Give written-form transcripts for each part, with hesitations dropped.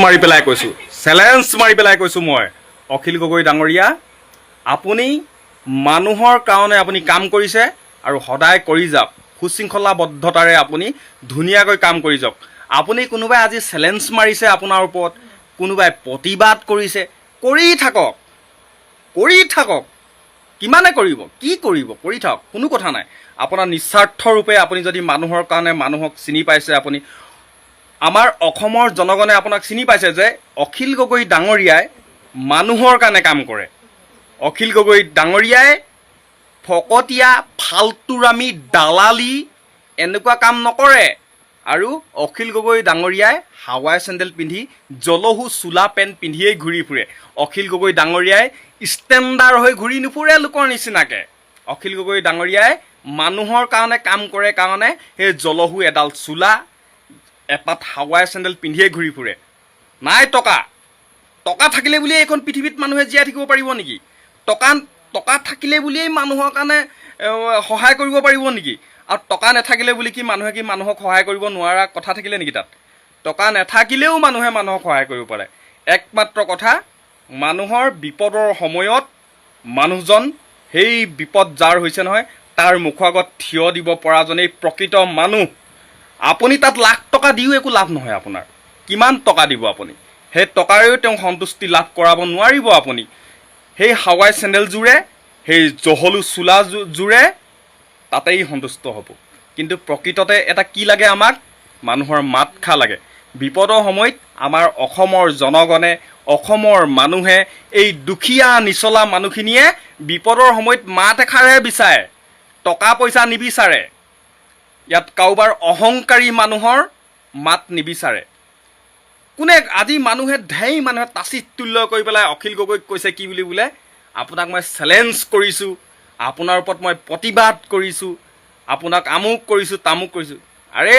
মাৰি পেলাই কৈছোঁ, চেলেঞ্জ মাৰি পেলাই কৈছোঁ মই, অখিল গগৈ ডাঙৰীয়া, আপুনি মানুহৰ কাৰণে আপুনি কাম কৰিছে আৰু সদায় কৰি যাওক, সুশৃংখলাবদ্ধতাৰে আপুনি ধুনীয়াকৈ কাম কৰি যাওক। আপুনি কোনোবাই আজি চেলেঞ্জ মাৰিছে আপোনাৰ ওপৰত, কোনোবাই প্ৰতিবাদ কৰিছে, কৰি থাকক, কৰি থাকক। কিমানে কৰিব, কি কৰিব, কৰি থাকক, কোনো কথা নাই। আপোনাৰ নিস্বাৰ্থৰূপে আপুনি যদি মানুহৰ কাৰণে মানুহক চিনি পাইছে, আপুনি আমাৰ অসমৰ জনগণে আপোনাক চিনি পাইছে যে অখিল গগৈ ডাঙৰীয়াই মানুহৰ কাৰণে কাম কৰে। অখিল গগৈ ডাঙৰীয়াই ফকতীয়া ফাল্টুৰামি দালালি এনেকুৱা কাম নকৰে। আৰু অখিল গগৈ ডাঙৰীয়াই হাৱাই চেণ্ডেল পিন্ধি জলহু চোলা পেণ্ট পিন্ধিয়েই ঘূৰি ফুৰে। অখিল গগৈ ডাঙৰীয়াই ষ্টেণ্ডাৰ হৈ ঘূৰি নুফুৰে লোকৰ নিচিনাকৈ। অখিল গগৈ ডাঙৰীয়াই মানুহৰ কাৰণে কাম কৰে কাৰণে সেই জলহু এডাল চোলা এপাত হাৱাই চেণ্ডেল পিন্ধিয়েই ঘূৰি ফুৰে। নাই টকা থাকিলে বুলিয়ে এইখন পৃথিৱীত মানুহে জীয়াই থাকিব পাৰিব নেকি? টকা থাকিলে বুলিয়েই মানুহৰ কাৰণে সহায় কৰিব পাৰিব নেকি? আৰু টকা নাথাকিলে বুলি কি মানুহক সহায় কৰিব নোৱাৰা কথা থাকিলে নেকি তাত? টকা নাথাকিলেও মানুহে মানুহক সহায় কৰিব পাৰে। একমাত্ৰ কথা, মানুহৰ বিপদৰ সময়ত মানুহজন সেই বিপদ যাৰ হৈছে নহয় তাৰ মুখৰ আগত থিয় দিব পৰাজনেই প্ৰকৃত মানুহ। আপুনি তাত লাখ টকা দিও একো লাভ নহয় আপোনাৰ। কিমান টকা দিব আপুনি? সেই টকাৰেও তেওঁক সন্তুষ্টি লাভ কৰাব নোৱাৰিব আপুনি। সেই হাৱাই চেণ্ডেলযোৰে, সেই জহলু চোলাযোৰে তাতেই সন্তুষ্ট হ'ব। কিন্তু প্ৰকৃততে এটা কি লাগে আমাক? মানুহৰ মাতষাৰ লাগে। বিপদৰ সময়ত আমাৰ অসমৰ জনগণে, অসমৰ মানুহে, এই দুখীয়া নিচলা মানুহখিনিয়ে বিপদৰ সময়ত মাত এষাৰহে বিচাৰে, টকা পইচা নিবিচাৰে। ইয়াত কাৰোবাৰ অহংকাৰী মানুহৰ মাত নিবিচাৰে। কোনে আজি ঢেৰ মানুহে তাচিতুল্য কৰি পেলাই অখিল গগৈক কৈছে কি বুলি বোলে, আপোনাক মই চেলেঞ্জ কৰিছোঁ, আপোনাৰ ওপৰত মই প্ৰতিবাদ কৰিছোঁ, আপোনাক আমুক কৰিছোঁ তামুক কৰিছোঁ। আৰে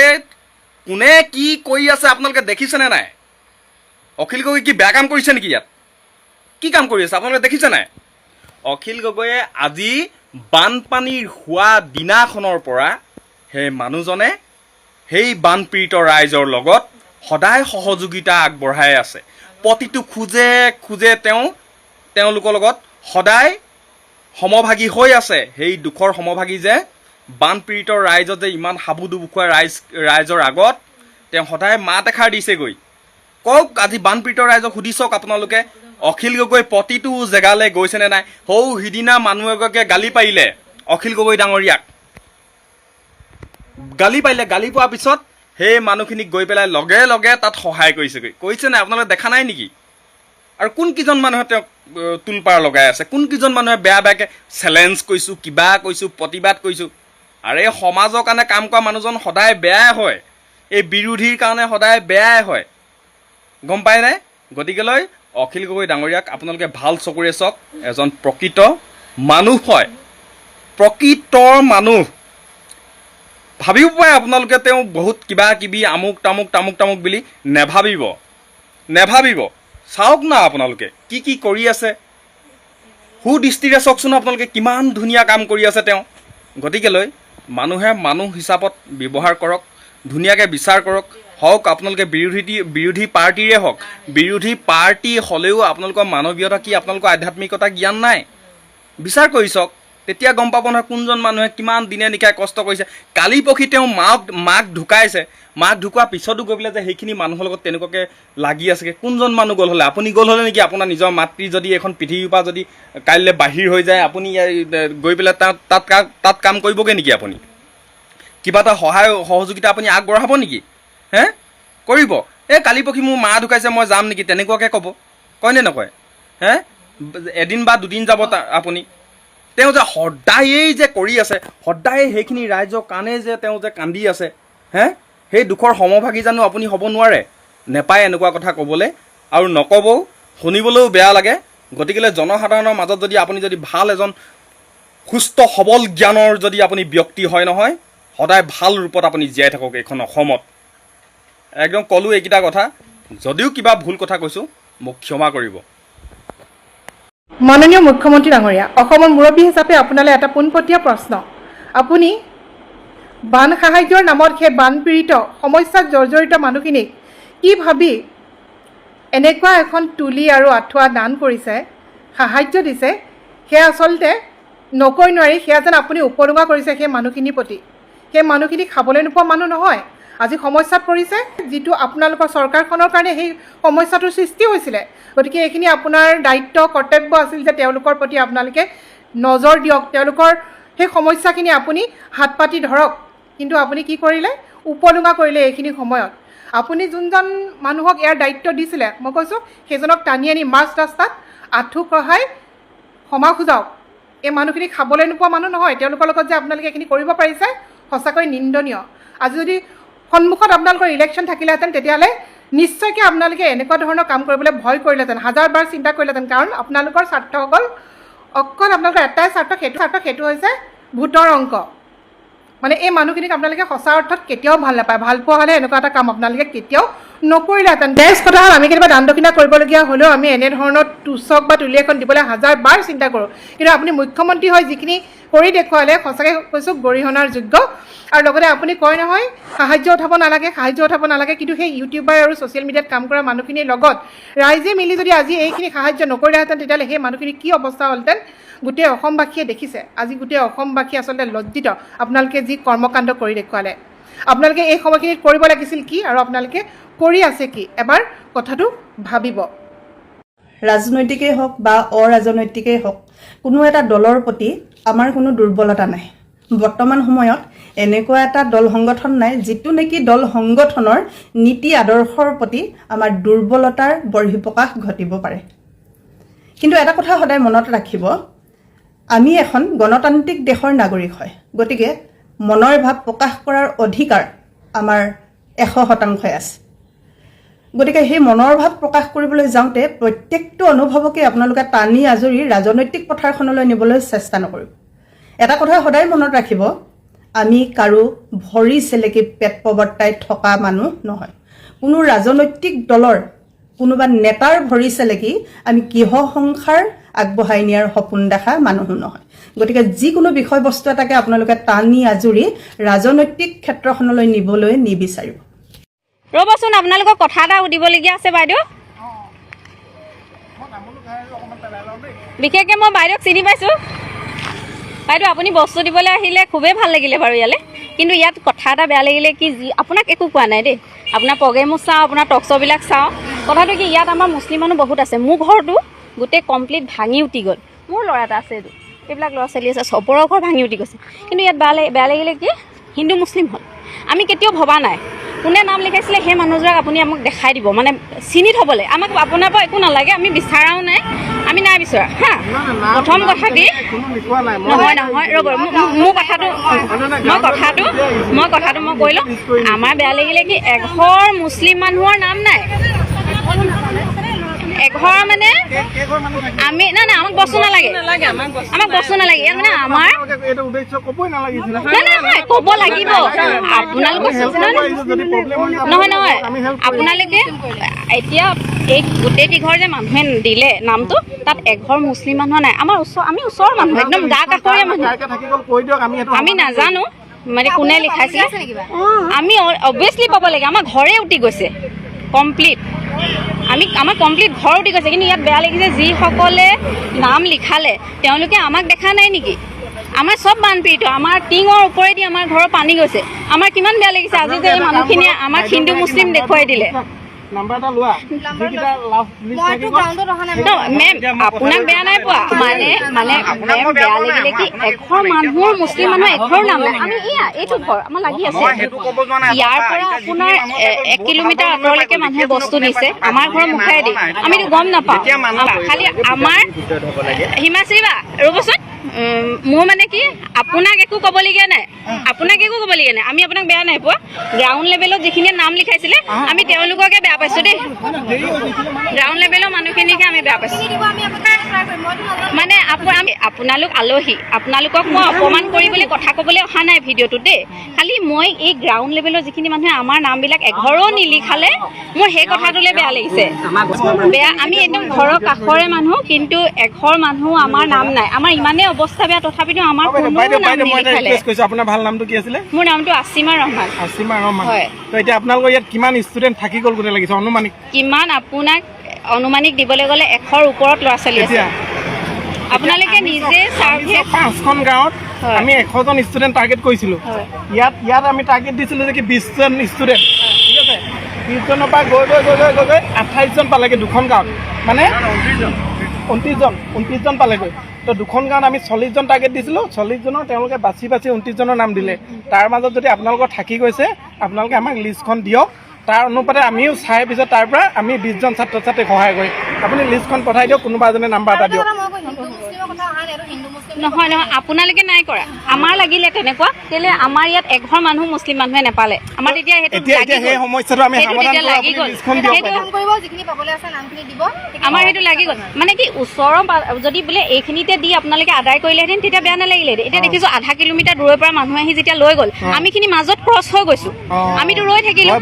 কোনে কি কৰি আছে আপোনালোকে দেখিছেনে নাই? অখিল গগৈ কি বেয়া কাম কৰিছে নেকি? ইয়াত কি কাম কৰি আছে আপোনালোকে দেখিছে নাই? অখিল গগৈয়ে আজি বানপানীৰ হোৱা দিনাখনৰ পৰা সেই মানুহজনে সেই বানপীড়িত ৰাইজৰ লগত সদায় সহযোগিতা আগবঢ়াই আছে। প্ৰতিটো খোজে তেওঁলোকৰ লগত সদায় সমভাগী হৈ আছে। সেই দুখৰ সমভাগী যে বানপীড়িত ৰাইজত যে ইমান হাবু ডুবুখোৱা ৰাইজৰ আগত তেওঁ সদায় মাত এষাৰ দিছেগৈ। কওক, আজি বানপীড়িত ৰাইজক সুধি চাওক আপোনালোকে, অখিল গগৈ প্ৰতিটো জেগালৈ গৈছেনে নাই? সিদিনা মানুহ এগৰাকীয়ে গালি পাৰিলে অখিল গগৈ ডাঙৰীয়াক, গালি পোৱাৰ পিছত সেই মানুহখিনিক গৈ পেলাই লগে লগে তাত সহায় কৰিছেগৈ। কৰিছে নাই আপোনালোকে দেখা নাই নেকি? আৰু কোনকেইজন মানুহে তেওঁক তোলপাৰ লগাই আছে? কোনকেইজন মানুহে বেয়াকৈ চেলেঞ্জ কৰিছোঁ, কিবা কৈছোঁ, প্ৰতিবাদ কৰিছোঁ? আৰে সমাজৰ কাৰণে কাম কৰা মানুহজন সদায় বেয়াই হয়, এই বিৰোধীৰ কাৰণে সদায় বেয়াই হয়, গম পাই নাই? গতিকেলৈ অখিল গগৈ ডাঙৰীয়াক আপোনালোকে ভাল চকুৰে চাওক। এজন প্ৰকৃত মানুহ হয়, প্ৰকৃত মানুহ। ভাবিব পাৰে আপোনালোকে তেওঁ বহুত কিবা কিবি আমুক তামুক বুলি নেভাবিব। চাওক না আপোনালোকে কি কৰি আছে, সুদৃষ্টিৰে চাওকচোন আপোনালোকে, কিমান ধুনীয়া কাম কৰি আছে তেওঁ। গতিকেলৈ মানুহে মানুহ হিচাপত ব্যৱহাৰ কৰক, ধুনীয়াকৈ বিচাৰ কৰক। হওক আপোনালোকে বিৰোধী পাৰ্টীৰে হওক, বিৰোধী পাৰ্টী হ'লেও আপোনালোকৰ মানৱীয়তা কি, আপোনালোকৰ আধ্যাত্মিকতা জ্ঞান নাই? বিচাৰ কৰি চাওক, তেতিয়া গম পাব নহয় কোনজন মানুহে কিমান দিনে নিশাই কষ্ট কৰিছে। কালি পৰহি তেওঁ মাক ঢুকাইছে, মাক ঢুকোৱাৰ পিছতো গৈ পেলাই যে সেইখিনি মানুহৰ লগত তেনেকুৱাকৈ লাগি আছেগৈ। কোনজন মানুহ গ'ল হ'লে? আপুনি গ'ল হ'লে নেকি? আপোনাৰ নিজৰ মাতৃ যদি এখন পৃথিৱীৰ পৰা যদি কাইলৈ বাহিৰ হৈ যায়, আপুনি গৈ পেলাই তাত কাম কৰিবগৈ নেকি? আপুনি কিবা এটা সহযোগিতা আপুনি আগবঢ়াব নেকি? কৰিব? কালি পৰহি মোৰ মা ঢুকাইছে, মই যাম নেকি? তেনেকুৱাকৈ ক'ব, কয়নে নকয়? এদিন বা দুদিন যাব আপুনি। তেওঁ যে সদায়েই যে কৰি আছে, সদায় সেইখিনি ৰাইজৰ কাৰণে যে তেওঁ যে কান্দি আছে, সেই দুখৰ সমভাগী জানো আপুনি হ'ব নোৱাৰে? নেপায় এনেকুৱা কথা ক'বলৈ, আৰু নক'বও, শুনিবলৈও বেয়া লাগে। গতিকেলৈ জনসাধাৰণৰ মাজত যদি আপুনি যদি ভাল এজন সুস্থ সবল জ্ঞানৰ যদি আপুনি ব্যক্তি হয় নহয়, সদায় ভাল ৰূপত আপুনি জীয়াই থাকক এইখন অসমত। একদম ক'লোঁ এইকেইটা কথা, যদিও কিবা ভুল কথা কৈছোঁ মোক ক্ষমা কৰিব। মাননীয় মুখ্যমন্ত্ৰী ডাঙৰীয়া, অসমৰ মুৰব্বী হিচাপে আপোনালৈ এটা পোনপটীয়া প্ৰশ্ন। আপুনি বান সাহায্যৰ নামত সেই বানপীড়িত সমস্যাত জৰ্জৰিত মানুহখিনিক কি ভাবি এনেকুৱা এখন তুলি আৰু আঁঠুৱা দান কৰিছে, সাহাৰ্য দিছে, সেয়া আচলতে নকৈ নোৱাৰি। সেয়া যেন আপুনি উপলুঙা কৰিছে সেই মানুহখিনিৰ প্ৰতি। সেই মানুহখিনি খাবলৈ নোপোৱা মানুহ নহয়, আজি সমস্যাত পৰিছে, যিটো আপোনালোকৰ চৰকাৰখনৰ কাৰণে সেই সমস্যাটোৰ সৃষ্টি হৈছিলে। গতিকে এইখিনি আপোনাৰ দায়িত্ব কৰ্তব্য আছিল যে তেওঁলোকৰ প্ৰতি আপোনালোকে নজৰ দিয়ক, তেওঁলোকৰ সেই সমস্যাখিনি আপুনি হাত পাতি ধৰক। কিন্তু আপুনি কি কৰিলে? উপলুঙা কৰিলে এইখিনি সময়ত। আপুনি যোনজন মানুহক ইয়াৰ দায়িত্ব দিছিলে, মই কৈছোঁ সেইজনক টানি আনি মাজ ৰাস্তাত আঁঠু কঢ়াই ক্ষমা খোজাওক। এই মানুহখিনি খাবলৈ নোপোৱা মানুহ নহয়, তেওঁলোকৰ লগত যে আপোনালোকে এইখিনি কৰিব পাৰিছে সঁচাকৈ নিন্দনীয়। আজি যদি সন্মুখত আপোনালোকৰ ইলেকশ্যন থাকিলেহেঁতেন তেতিয়াহ'লে নিশ্চয়কৈ আপোনালোকে এনেকুৱা ধৰণৰ কাম কৰিবলৈ ভয় কৰিলেহেঁতেন, হাজাৰবাৰ চিন্তা কৰিলেহেঁতেন। কাৰণ আপোনালোকৰ স্বাৰ্থ অকল আপোনালোকৰ এটাই স্বাৰ্থ, সেইটো হৈছে ভোটৰ অংক। মানে এই মানুহখিনিক আপোনালোকে সঁচা অৰ্থত কেতিয়াও ভাল নাপায়। ভাল পোৱা হ'লে এনেকুৱা এটা কাম আপোনালোকে কেতিয়াও নকৰিলেহেঁতেন। নেক্সট কথা হ'ল, আমি কেতিয়াবা দান দক্ষিণা কৰিবলগীয়া হ'লেও আমি এনেধৰণৰ তুচক বা তুলি এখন দিবলৈ হাজাৰবাৰ চিন্তা কৰোঁ। কিন্তু আপুনি মুখ্যমন্ত্ৰী হৈ যিখিনি কৰি দেখুৱালে সঁচাকৈ কৈছোঁ গৰিহণাৰ যোগ্য। আৰু লগতে আপুনি কয় নহয় সাহাৰ্য উঠাব নালাগে, কিন্তু সেই ইউটিউবাৰ আৰু ছ'চিয়েল মিডিয়াত কাম কৰা মানুহখিনিৰ লগত ৰাইজে মিলি যদি আজি এইখিনি সাহাৰ্য নকৰিলেহেঁতেন তেতিয়াহ'লে সেই মানুহখিনিৰ কি অৱস্থা হ'লহেঁতেন গোটেই অসমবাসীয়ে দেখিছে। আজি গোটেই অসমবাসী আচলতে লজ্জিত আপোনালোকে যি কৰ্মকাণ্ড কৰি দেখুৱালে। আপোনালোকে এই সময়খিনিত কৰিব লাগিছিল কি আৰু আপোনালোকে কৰি আছে কি, এবাৰ কথাটো ভাবিব। ৰাজনৈতিকেই হওক বা অৰাজনৈতিকেই হওক, কোনো এটা দলৰ প্ৰতি আমাৰ কোনো দুৰ্বলতা নাই। বৰ্তমান সময়ত এনেকুৱা এটা দল সংগঠন নাই যিটো নেকি দল সংগঠনৰ নীতি আদৰ্শৰ প্ৰতি আমাৰ দুৰ্বলতাৰ বৰ্হিপ্ৰকাশ ঘটিব পাৰে। কিন্তু এটা কথা সদায় মনত ৰাখিব, আমি এখন গণতান্ত্ৰিক দেশৰ নাগৰিক হয়, গতিকে মনৰ ভাৱ প্ৰকাশ কৰাৰ অধিকাৰ আমাৰ 100% আছে। গতিকে সেই মনৰ ভাৱ প্ৰকাশ কৰিবলৈ যাওঁতে প্ৰত্যেকটো অনুভৱকে আপোনালোকে টানি আজৰি ৰাজনৈতিক পথাৰখনলৈ নিবলৈ চেষ্টা নকৰিব। এটা কথা সদায় মনত ৰাখিব, আমি কাৰো ভৰি চেলেকি পেট প্ৰৱৰ্তাই থকা মানুহ নহয়। কোনো ৰাজনৈতিক দলৰ কোনোবা নেতাৰ ভৰি চেলেকি আমি গৃহ সংসাৰ আগবঢ়াই নিয়াৰ সপোন দেখা মানুহো নহয়। গতিকে যিকোনো বিষয়বস্তু এটাকে আপোনালোকে টানি আজৰি ৰাজনৈতিক ক্ষেত্ৰখনলৈ নিবলৈ নিবিচাৰিব। ৰ'বচোন, আপোনালোকক কথা এটা সুধিবলগীয়া আছে বাইদেউ। বিশেষকৈ মই বাইদেউক চিনি পাইছোঁ। বাইদেউ আপুনি বস্তু দিবলৈ আহিলে খুবেই ভাল লাগিলে বাৰু ইয়ালৈ, কিন্তু ইয়াত কথা এটা বেয়া লাগিলে কি, আপোনাক একো কোৱা নাই দেই, আপোনাৰ প্ৰগ্ৰেমো চাওঁ, আপোনাৰ টক শ্ব'বিলাক চাওঁ। কথাটো কি, ইয়াত আমাৰ মুছলিম মানুহ বহুত আছে। মোৰ ঘৰটো গোটেই কমপ্লিট ভাঙি উঠি গ'ল। মোৰ ল'ৰা এটা আছে, এইবিলাক ল'ৰা ছোৱালী আছে, চবৰে ঘৰ ভাঙি উঠি গৈছে। কিন্তু ইয়াত বেয়া লাগিলে কি, হিন্দু মুছলিম হ'ল। আমি কেতিয়াও ভবা নাই কোনে নাম লিখাইছিলে সেই মানুহজনক আপুনি আমাক দেখাই দিব, মানে চিনি থ'বলৈ। আমাক আপোনাৰ পৰা একো নালাগে, আমি বিচাৰাও নাই, আমি নাই বিচৰা হা। প্ৰথম কথা কি, নহয় ৰ'ব, মোৰ কথাটো মই কৈ লওঁ। আমাৰ বেয়া লাগিলে কি, এঘৰ মুছলিম মানুহৰ নাম নাই। এঘৰ মানে আমি নাই, আমাক বস্তু নালাগে, আমাক বস্তু নালাগে। ইয়াত মানে আমাৰ নহয়, ক'ব লাগিব। আপোনালোকে নহয়, আপোনালোকে এতিয়া এই গোটেই কেইঘৰ যে মানুহে দিলে নামটো, তাত এঘৰ মুছলিম মানুহ নাই। আমি ওচৰৰ মানুহ, একদম গা কাষৰীয়া মানুহ। আমি নাজানো মানে কোনে লিখাইছিলে, আমি অবভিয়াছলি পাব লাগে। আমাৰ ঘৰে উঠি গৈছে কমপ্লিট, আমাৰ কমপ্লিট ঘৰ উঠি গৈছে। কিন্তু ইয়াত বেয়া লাগিছে, যিসকলে নাম লিখালে তেওঁলোকে আমাক দেখা নাই নেকি? আমাৰ চব বানপীড়িত, আমাৰ টিঙৰ ওপৰেদি আমাৰ ঘৰৰ পানী গৈছে। আমাৰ কিমান বেয়া লাগিছে আজি যে এই মানুহখিনিয়ে আমাক হিন্দু মুছলিম দেখুৱাই দিলে। মেম আপোনাক বেয়া নাই পোৱা, মানে মেম বেয়া লাগিলে কি, এঘৰ মানুহৰ মুছলিম মানুহ এঘৰ নাম নাই। আমি এইটো ঘৰ আমাৰ লাগি আছে, ইয়াৰ পৰা আপোনাৰ 1 কিলোমিটাৰ আঁতৰলৈকে মানুহে বস্তু দিছে আমাৰ ঘৰৰ মুখেদি, আমিতো গম নাপাওঁ। খালি আমাৰ হিমাশ্ৰী বা ৰ'বচোন, মোৰ মানে কি, আপোনাক একো ক'বলগীয়া নাই, আমি আপোনাক বেয়া নাই পোৱা। গ্ৰাউণ্ড লেভেলত যিখিনিয়ে নাম লিখাইছিলে আমি তেওঁলোককে বেয়া পাইছোঁ দেই, গ্ৰাউণ্ড লেভেলৰ মানুহখিনিকে আমি বেয়া পাইছোঁ। মানে আপোনালোক আলহী, আপোনালোকক মই অপমান কৰিবলৈ কথা ক'বলৈ অহা নাই ভিডিঅ'টোত দেই। খালি মই এই গ্ৰাউণ্ড লেভেলৰ যিখিনি মানুহে আমাৰ নামবিলাক এঘৰো নিলিখালে, মোৰ সেই কথাটোলৈ বেয়া লাগিছে। বেয়া, আমি একদম ঘৰৰ কাষৰে মানুহ, কিন্তু এঘৰ মানুহ আমাৰ নাম নাই। আমাৰ ইমানেই অৱস্থা বেয়া, তথাপিতো আমাৰ কোনো নাম নিলিখালে। আপোনাৰ ভাল নামটো কি আছিলে? মোৰ নামটো আছিমা ৰহমান। আছিমা ৰহমান। হয়। তো এতিয়া আপোনালোকৰ ইয়াত কিমান ষ্টুডেণ্ট থাকি গ'ল গোটেই লাগিছে অনুমানিক? কিমান আপোনাক অনুমানিক দিবলৈ গ'লে 100ৰ ওপৰত ল'ৰা ছোৱালী আছে। আপোনালোকে নিজে চাৰ্ভে 5খন গাঁৱত আমি 100জন ষ্টুডেণ্ট টাৰ্গেট কৰিছিলোঁ। ইয়াত আমি টাৰ্গেট দিছিলোঁ যে কি 20জন ষ্টুডেণ্ট, ঠিক আছে। 20জনৰ পৰা গৈ 28জন পালেগৈ দুখন গাঁৱত, মানে 29জন পালেগৈ। তো দুখন গাঁৱত আমি 40জন টাৰ্গেট দিছিলোঁ। 40জনৰ তেওঁলোকে বাছি 29জনৰ নাম দিলে। তাৰ মাজত যদি আপোনালোকৰ থাকি গৈছে, আপোনালোকে আমাক লিষ্টখন দিয়ক। তাৰ অনুপাতে আমিও চাই পিছত তাৰ পৰা আমি 20জন ছাত্ৰ ছাত্ৰীক সহায় কৰিম। আপুনি লিষ্টখন পঠাই দিয়ক, কোনোবা এজনে নাম্বাৰ এটা দিয়ক। নহয় আপোনালোকে নাই কৰা, আমাৰ লাগিলে তেনেকুৱা। কেলে আমাৰ ইয়াত এঘৰ মানুহ মুছলিম মানুহে নাপালে, আমাৰ তেতিয়া সেই সমস্যাটো আমি সমাধান কৰোঁ। আপুনি লিষ্টখন দিয়ক, আমাৰ সেইটো লাগি গ'ল। মানে কি ওচৰৰ যদি বোলে এইখিনিতে দি আপোনালোকে আদায় কৰিলেহেঁতেন তেতিয়া বেয়া নালাগিলেহেঁতেন। এতিয়া দেখিছোঁ আধা কিলোমিটাৰ দূৰৰ পৰা মানুহ আহি যেতিয়া লৈ গ'ল, আমিখিনি মাজত ক্ৰছ হৈ গৈছোঁ, আমিতো ৰৈ থাকিলোঁ।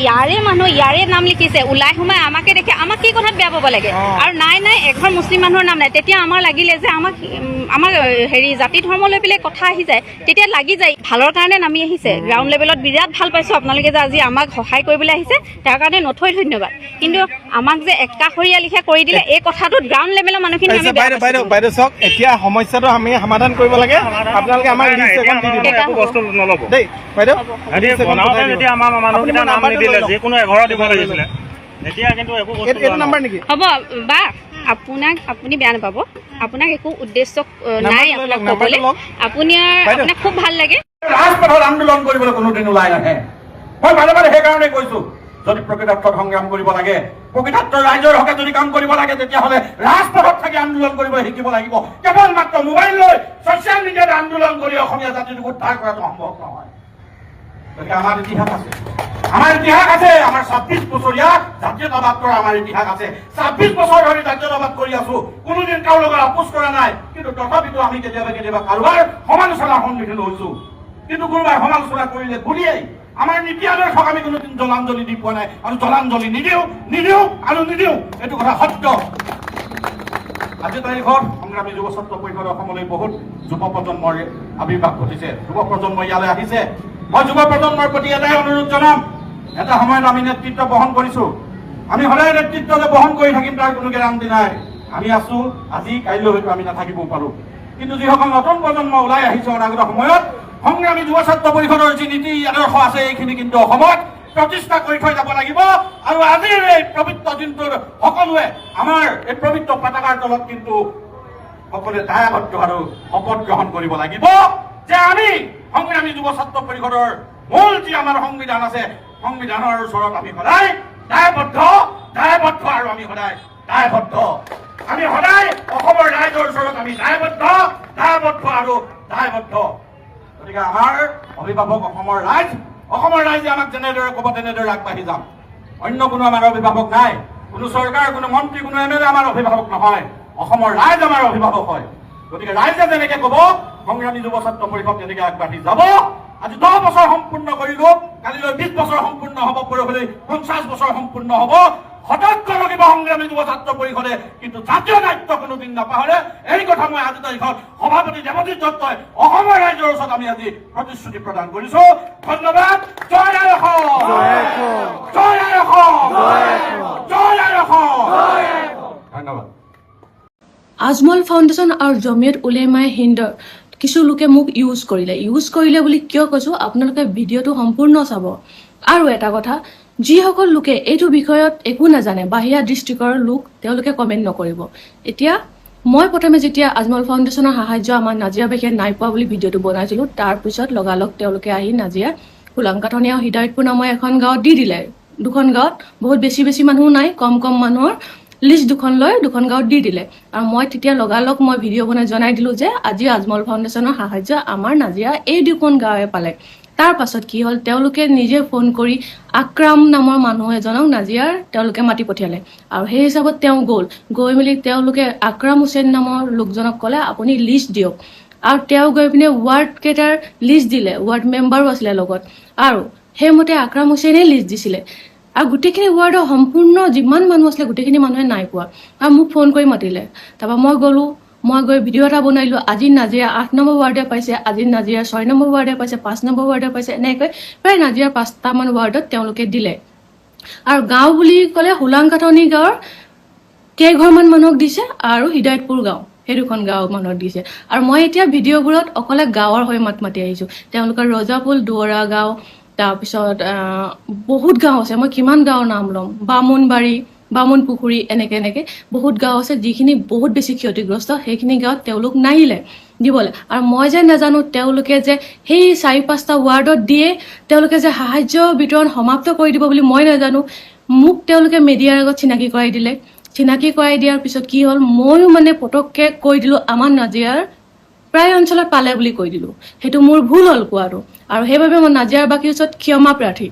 ইয়াৰে মানুহ ইয়াৰে নাম লিখিছে, ওলাই সোমাই আমাকে দেখে, আমাক কি কথাত বেয়া পাব লাগে? আৰু নাই এঘৰ মুছলিম মানুহৰ নাম নাই। তেতিয়া আমাৰ লাগিলে যে আমাৰ হেৰি জাতি ধৰ্ম লৈ পেলাই কথা আহি যায়, তেতিয়া লাগি যায়। ভালৰ কাৰণে নামি আহিছে, গ্ৰাউণ্ড লেভেলত বিৰাট ভাল পাইছোঁ আপোনালোকে যে আজি আমাক সহায় কৰিবলৈ আহিছে, তাৰ কাৰণে নথৈ ধন্যবাদ। কিন্তু আমাক যে একাষৰীয়া লিখা কৰি দিলে, এই কথাটোত গ্ৰাউণ্ড লেভেলৰ মানুহখিনি আমি বাইদেউ চাওক, এতিয়া সমস্যাটো আমি সমাধান কৰিব লাগে। আপোনালোকে আমাক লিষ্ট এখন দি দিব, একো কষ্ট নল'ব দেই বাইদেউ। যেতিয়া আমাৰ মানুহকেইটা নাম নিদিলে, যিকোনো এঘৰৰ দিব লাগিছিলে, এতিয়া কিন্তু একো এইটো নাম্বাৰ নেকি? হ'ব বা আপুনি বেয়া নাপাব, আপোনাক একো উদ্দেশ্য নাই আপোনাক ক'বলৈ। আপোনাক খুব ভাল লাগে। ৰাজপথত আন্দোলন কৰিবলৈ কোনোদিন ওলাই নাহে। মই বাৰে বাৰে সেইকাৰণে কৈছো, যদি প্ৰকৃতাৰ্থত সংগ্ৰাম কৰিব লাগে, প্ৰকৃতাৰ্থ ৰাইজৰ হকে যদি কাম কৰিব লাগে, তেতিয়াহ'লে ৰাজপথত থাকি আন্দোলন কৰিবলৈ শিকিব লাগিব। কেৱল মাত্ৰ মোবাইল লৈ ছচিয়েল মিডিয়াত আন্দোলন কৰি অসমীয়া জাতিটোক উদ্ধাৰ কৰাটো সম্ভৱ নহয়। গতিকে আমাৰ ইতিহাস আছে, আমাৰ 26 বছৰীয়া জাতীয়তাবাদ কৰা আমাৰ ইতিহাস আছে। 26 বছৰ ধৰি জাতীয়তাবাদ কৰি আছো, কোনোদিন কাৰো লগত আপোচ কৰা নাই। কিন্তু তথাপিতো আমি কেতিয়াবা কাৰোবাৰ সমালোচনাৰ সন্মুখীন হৈছো। কিন্তু কোনোবাই সমালোচনা কৰিলে গুলিয়াই আমাৰ নীতি আদৰ্শক আমি কোনোদিন জলাঞ্জলি দি পোৱা নাই, আৰু জলাঞ্জলি নিদিওঁ। এইটো কথা সত্য। আজিৰ তাৰিখত সংগ্ৰামী যুৱ ছাত্ৰ পৰিষদ অসমলৈ বহুত যুৱ প্ৰজন্মৰ আৱিৰ্ভাৱ ঘটিছে, যুৱ প্ৰজন্ম ইয়ালৈ আহিছে। মই যুৱ প্ৰজন্মৰ প্ৰতি এটাই অনুৰোধ জনাম, এটা সময়ত আমি নেতৃত্ব বহন কৰিছো, আমি সদায় নেতৃত্ব যে বহন কৰি থাকিম তাৰ কোনো গেৰাণ্টি নাই। আমি আছো, আজি কাইলৈ হয়তো আমি নাথাকিবও পাৰো। কিন্তু যিসকল নতুন প্ৰজন্ম ওলাই আহিছে অনাগত সময়ত, সংগ্ৰামী যুৱ ছাত্ৰ পৰিষদৰ যি নীতি আদৰ্শ আছে, এইখিনি কিন্তু অসমত প্ৰতিষ্ঠা কৰি থৈ যাব লাগিব। আৰু আজিৰ এই পবিত্ৰ দিনটোৰ সকলোৱে আমাৰ এই পবিত্ৰ পতাকাৰ তলত কিন্তু সকলোৱে দায়বদ্ধ আৰু শপত গ্ৰহণ কৰিব লাগিব যে আমি সংগ্ৰামী যুৱ ছাত্ৰ পৰিষদৰ মূল যি আমাৰ সংবিধান আছে, সংবিধানৰ ওচৰত আমি সদায় দায়বদ্ধ আৰু আমি সদায় দায়বদ্ধ। আমি সদায় অসমৰ ৰাইজৰ ওচৰত আমি দায়বদ্ধ আৰু দায়বদ্ধ। গতিকে আমাৰ অভিভাৱক অসমৰ ৰাইজে আমাক যেনেদৰে ক'ব তেনেদৰে আগবাঢ়ি যাম। অন্য কোনো আমাৰ অভিভাৱক নাই, কোনো চৰকাৰ, কোনো মন্ত্ৰী, কোনো MLA আমাৰ অভিভাৱক নহয়। অসমৰ ৰাইজ আমাৰ অভিভাৱক হয়। গতিকে ৰাইজে যেনেকে ক'ব, সংগ্ৰামী যুৱ ছাত্ৰ পৰিষদ তেনেকে আগবাঢ়ি যাব। আজি 10 বছৰ সম্পূৰ্ণ কৰিলো, কালিলৈ 20 বছৰ সম্পূৰ্ণ হ'ব, পৰহিলৈ 50 বছৰ সম্পূৰ্ণ হ'ব। সতৰ্ক লাগিব সংগ্ৰামী যুৱ ছাত্ৰ পৰিষদে, কিন্তু জাতীয় দায়িত্ব কোনোদিন নাপাহৰে। এই কথা মই আজি তাৰিখত সভাপতি দেৱজিৎ দত্তই অসমৰ ৰাইজৰ ওচৰত আমি আজি প্ৰতিশ্ৰুতি প্ৰদান কৰিছো। ধন্যবাদ। জয় আই অসম, জয় আই অসম, জয় আই অসম। ধন্যবাদ। আজমল ফাউণ্ডেশ্যন আৰু জমিয়ত উলেমায়ে হিন্দৰ কিছু লোকে মোক ইউজ কৰিলে বুলি কিয় কৈছোঁ, আপোনালোকে ভিডিঅ'টো সম্পূৰ্ণ চাব। আৰু এটা কথা, যিসকল লোকে এইটো বিষয়ত একো নাজানে, বাহিৰা ডিষ্ট্ৰিক্টৰ লোক, তেওঁলোকে কমেণ্ট নকৰিব। এতিয়া মই প্ৰথমে যেতিয়া আজমল ফাউণ্ডেশ্যনৰ সাহায্য আমাৰ নাজিৰা বেশে নাই পোৱা বুলি ভিডিঅ'টো বনাইছিলোঁ, তাৰপিছত লগালগ তেওঁলোকে আহি নাজিৰা হোলাংকাঠনি আৰু হৃদায়তপুৰ নামৰ এখন গাঁৱত দি দিলে। দুখন গাঁৱত বহুত বেছি মানুহ নাই, কম মানুহৰ লিষ্ট দুখন গাঁৱত দি দিলে। আৰু মই তেতিয়া লগালগ মই ভিডিঅ' বনাই জনাই দিলোঁ যে আজি আজমল ফাউণ্ডেশ্যনৰ সাহায্য আমাৰ নাজিৰা এই দুখন গাঁৱে পালে। তাৰ পাছত কি হ'ল, তেওঁলোকে নিজে ফোন কৰি আকৰাম নামৰ মানুহ এজনক নাজিৰাৰ তেওঁলোকে মাতি পঠিয়ালে। আৰু সেই হিচাপত তেওঁ গৈ মেলি তেওঁলোকে আকৰাম হুছেইন নামৰ লোকজনক ক'লে আপুনি লিষ্ট দিয়ক। আৰু তেওঁ গৈ পিনে ৱাৰ্ড কেইটাৰ লিষ্ট দিলে, ৱাৰ্ড মেম্বাৰো আছিলে লগত, আৰু সেইমতে আকৰাম হুছেইনে লিষ্ট দিছিলে। আৰু গোটেইখিনি ৱাৰ্ডৰ সম্পূৰ্ণ যিমান মানুহ আছিলে গোটেইখিনি মানুহে নাই পোৱা। আৰু মোক ফোন কৰি মাতিলে, তাৰপৰা মই গৈ ভিডিঅ' এটা বনাইলোঁ। আজি নাজিৰা 8 নম্বৰ ৱাৰ্ডে পাইছে, আজি নাজিৰা 6 নম্বৰ ৱাৰ্ডে পাইছে, 5 নম্বৰ ৱাৰ্ডে পাইছে, এনেকৈ প্ৰায় নাজিৰাৰ 5টামান ৱাৰ্ডত তেওঁলোকে দিলে। আৰু গাঁও বুলি ক'লে হোলাংকাঠনি গাঁৱৰ কেইঘৰমান মানুহক দিছে আৰু হৃদয়তপুৰ গাঁও সেই দুখন গাঁও মানুহক দিছে। আৰু মই এতিয়া ভিডিঅ'বোৰত অকলে গাঁৱৰ হৈ মাত মাতি আহিছোঁ। তেওঁলোকৰ ৰজাপুল, দুৱৰা গাঁও, তাৰপিছত বহুত গাঁও আছে, মই কিমান গাঁৱৰ নাম ল'ম, বামুণবাৰী, বামুণ পুখুৰী, এনেকৈ বহুত গাঁও আছে যিখিনি বহুত বেছি ক্ষতিগ্ৰস্ত। সেইখিনি গাঁৱত তেওঁলোক নাহিলে দিবলৈ। আৰু মই যে নাজানো তেওঁলোকে যে সেই 4-5টা ৱাৰ্ডত দিয়ে তেওঁলোকে যে সাহায্য বিতৰণ সমাপ্ত কৰি দিব বুলি মই নাজানো। মোক তেওঁলোকে মিডিয়াৰ আগত চিনাকি কৰাই দিলে। চিনাকি কৰাই দিয়াৰ পিছত কি হ'ল, ময়ো মানে পটককৈ কৈ দিলোঁ আমাৰ নাজিৰাৰ প্ৰায় অঞ্চলত পালে বুলি কৈ দিলোঁ। সেইটো মোৰ ভুল হ'ল কোৱাটো, আৰু সেইবাবে মই নাজিৰাবাসীৰ ওচৰত ক্ষমা প্ৰাৰ্থী।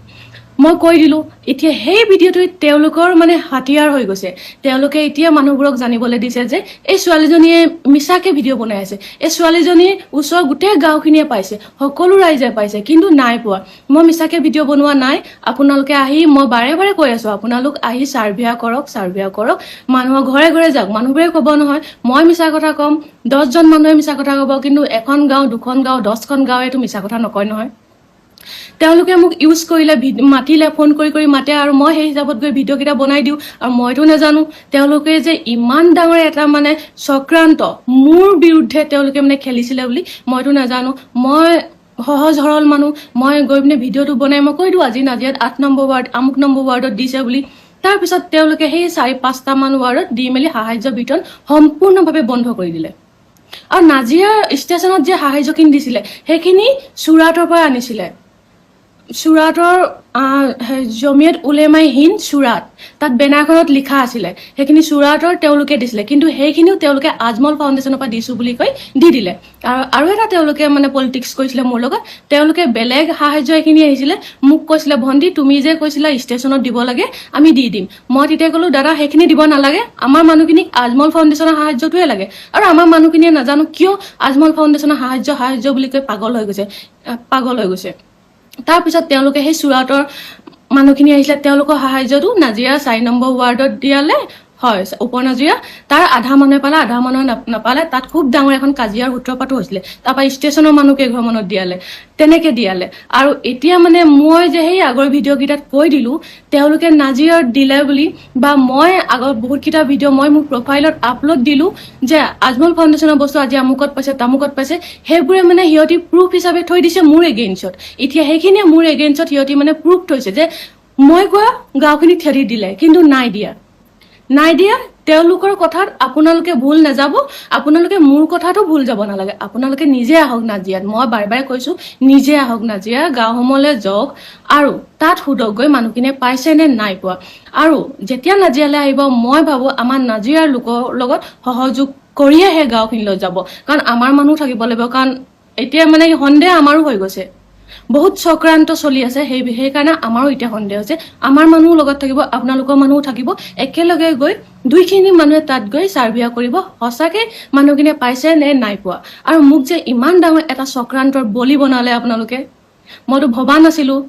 মই কৈ দিলোঁ। এতিয়া সেই ভিডিঅ'টোৱে তেওঁলোকৰ মানে হাতিয়াৰ হৈ গৈছে। তেওঁলোকে এতিয়া মানুহবোৰক জানিবলৈ দিছে যে এই ছোৱালীজনীয়ে মিছাকৈ ভিডিঅ' বনাই আছে। এই ছোৱালীজনীৰ ওচৰৰ গোটেই গাঁওখিনিয়ে পাইছে, সকলো ৰাইজে পাইছে, কিন্তু নাই পোৱা। মই মিছাকৈ ভিডিঅ' বনোৱা নাই। আপোনালোকে আহি, মই বাৰে বাৰে কৈ আছোঁ, আপোনালোক আহি চাৰ্ভে কৰক, মানুহৰ ঘৰে ঘৰে যাওক। মানুহবোৰে ক'ব নহয় মই মিছা কথা ক'ম, 10জন মানুহে মিছা কথা ক'ব, কিন্তু এখন গাঁও, 2খন গাঁও, 10খন গাঁৱেতো মিছা কথা নকয় নহয়। তেওঁলোকে মোক ইউজ কৰিলে, মাতিলে, ফোন কৰি মাতে, আৰু মই সেই হিচাপত গৈ ভিডিঅ'কেইটা বনাই দিওঁ। আৰু মইতো নাজানো তেওঁলোকে যে ইমান ডাঙৰ এটা মানে চক্ৰান্ত মোৰ বিৰুদ্ধে তেওঁলোকে মানে খেলিছিলে বুলি মইতো নাজানো। মই সহজ সৰল মানুহ, মই গৈ পিনে ভিডিঅ'টো বনাই মই কৈ দিওঁ আজি নাজিৰাত 8 নম্বৰ ৱাৰ্ড, আমুক নম্বৰ ৱাৰ্ডত দিছে বুলি। তাৰপিছত তেওঁলোকে সেই 4-5টামান ৱাৰ্ডত দি মেলি সাহায্য বিতৰণ সম্পূৰ্ণভাৱে বন্ধ কৰি দিলে। আৰু নাজিৰা ষ্টেচনত যে সাহায্যখিনি দিছিলে সেইখিনি চুৰাটৰ পৰা আনিছিলে। চুৰাটৰ জমিয়ত উলেমাই হিন্দ চুৰাট, তাত বেনাৰখনত লিখা আছিলে সেইখিনি চুৰাটৰ তেওঁলোকে দিছিলে, কিন্তু সেইখিনিও তেওঁলোকে আজমল ফাউণ্ডেশ্যনৰ পৰা দিছোঁ বুলি কৈ দি দিলে। আৰু এটা তেওঁলোকে মানে পলিটিক্স কৰিছিলে মোৰ লগত। তেওঁলোকে বেলেগ সাহায্য এইখিনি আহিছিলে, মোক কৈছিলে ভণ্টি তুমি যে কৈছিলা ষ্টেচনত দিব লাগে আমি দি দিম। মই তেতিয়া ক'লোঁ দাদা সেইখিনি দিব নালাগে, আমাৰ মানুহখিনিক আজমল ফাউণ্ডেশ্যনৰ সাহায্যটোৱে লাগে। আৰু আমাৰ মানুহখিনিয়ে নাজানো কিয় আজমল ফাউণ্ডেশ্যনৰ সাহায্য বুলি কৈ পাগল হৈ গৈছে। তাৰপিছত তেওঁলোকে সেই চুৰাটৰ মানুহখিনি আহিছিলে, তেওঁলোকৰ সাহায্যটো নাজিৰা 4 নম্বৰ ৱাৰ্ডত দিয়ালে, হয় উপ নাজিৰা। তাৰ আধা মানুহে পালে, আধা মানুহে নাপালে। তাত খুব ডাঙৰ এখন কাজিয়াৰ সূত্ৰপাতো হৈছিলে। তাৰপৰা ষ্টেচনৰ মানুহ কেইঘৰমানত দিয়ালে, তেনেকৈ দিয়ালে। আৰু এতিয়া মানে মই যে সেই আগৰ ভিডিঅ'কেইটাত কৈ দিলোঁ তেওঁলোকে নাজিৰাত দিলে বুলি, বা মই আগৰ বহুতকেইটা ভিডিঅ' মই মোৰ প্ৰফাইলত আপলোড দিলোঁ যে আজমল ফাউণ্ডেশ্যনৰ বস্তু আজি আমুকত পাইছে তামুকত পাইছে, সেইবোৰে মানে সিহঁতি প্ৰুফ হিচাপে থৈ দিছে মোৰ এগেইনষ্টত। এতিয়া সেইখিনিয়ে মোৰ এগেইনষ্টত সিহঁতি মানে প্ৰুফ থৈছে যে মই কোৱা গাঁওখিনিক সিহঁতি দিলে, কিন্তু নাই দিয়া। তেওঁলোকৰ কথাত আপোনালোকে ভুল নাযাব, আপোনালোকে মোৰ কথাটো ভুল যাব নালাগে। আপোনালোকে নিজে আহক নাজিৰাত, মই বাৰে বাৰে কৈছোঁ নিজে আহক নাজিৰা গাঁওসমূহলৈ যাওক আৰু তাত সোধক গৈ মানুহখিনিয়ে পাইছে নে নাই পোৱা। আৰু যেতিয়া নাজিৰালৈ আহিব মই ভাবোঁ আমাৰ নাজিৰাৰ লোকৰ লগত সহযোগ কৰিয়ে সেই গাঁওখিনিলৈ যাব, কাৰণ আমাৰ মানুহ থাকিব লাগিব। কাৰণ এতিয়া মানে সন্দেহ আমাৰো হৈ গৈছে, বহুত চক্ৰান্ত চলি আছে। সেইকাৰণে আমাৰো এতিয়া সন্দেহ হৈছে। আমাৰ মানুহ লগত থাকিব, আপোনালোকৰ মানুহো থাকিব, একেলগে গৈ দুইখিনি মানুহে তাত গৈ চাৰ্ভে কৰিব সঁচাকৈ মানুহখিনিয়ে পাইছে নে নাই পোৱা। আৰু মোক যে ইমান ডাঙৰ এটা চক্ৰান্তৰ বলি বনালে আপোনালোকে, মইতো ভবা নাছিলোঁ।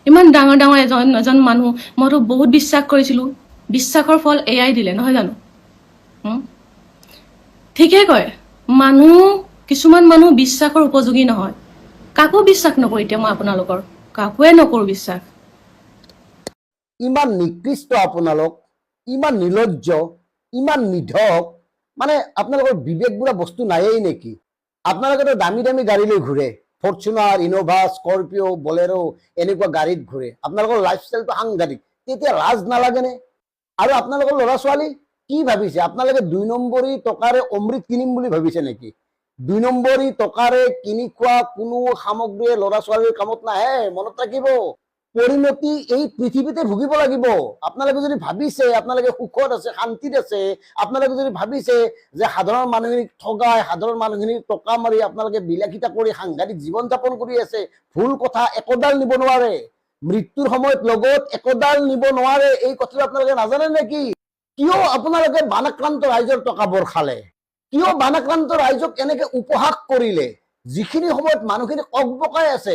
ইমান ডাঙৰ এজন মানুহ, মইতো বহুত বিশ্বাস কৰিছিলোঁ। বিশ্বাসৰ ফল এয়াই দিলে নহয় জানো? ঠিকেই কয়, কিছুমান মানুহ বিশ্বাসৰ উপযোগী নহয়। কাকো বিশ্বাস নকৰোঁ এতিয়া মই আপোনালোকৰ, কাকোৱে নকৰোঁ বিশ্বাস। ইমান নিকৃষ্ট আপোনালোক, ইমান নিৰ্লজ্জ, ইমান নিধক, মানে আপোনালোকৰ বিবেক বোলা বস্তু নায়েই নেকি? আপোনালোকেতো দামী গাড়ী লৈ ঘূৰে, ফৰ্চুনাৰ, ইন'ভা, স্কৰপিঅ', বলেৰো, এনেকুৱা গাড়ীত ঘূৰে। আপোনালোকৰ লাইফষ্টাইলটো সাংঘাতিক, তেতিয়া লাজ নালাগেনে? আৰু আপোনালোকৰ ল'ৰা ছোৱালী কি ভাবিছে? আপোনালোকে 2 নম্বৰী টকাৰে অমৃত কিনিম বুলি ভাবিছে নেকি? 2 নম্বৰী টকাৰে কিনি খোৱা কোনো সামগ্ৰীয়ে ল'ৰা ছোৱালীৰ কামত নাহে, মনত ৰাখিব। পৰিণতি এই পৃথিৱীতে ভুগিব লাগিব। আপোনালোকে যদি ভাবিছে আপোনালোকে সুখত আছে, শান্তিত আছে, আপোনালোকে যদি ভাবিছে যে সাধাৰণ মানুহখিনিক ঠগাই, সাধাৰণ মানুহখিনিক টকা মাৰি আপোনালোকে বিলাসিতা কৰি সাংঘাতিক জীৱন যাপন কৰি আছে, ভুল কথা। একোডাল নিব নোৱাৰে, মৃত্যুৰ সময়ত লগত একোডাল নিব নোৱাৰে। এই কথাটো আপোনালোকে নাজানে নেকি? কিয় আপোনালোকে বানাক্ৰান্ত ৰাইজৰ টকাবোৰ খালে? কিয় বানাক্ৰান্ত ৰাইজক এনেকে উপহাস কৰিলে? যিখিনি সময়ত মানুহখিনি অকবকাই আছে,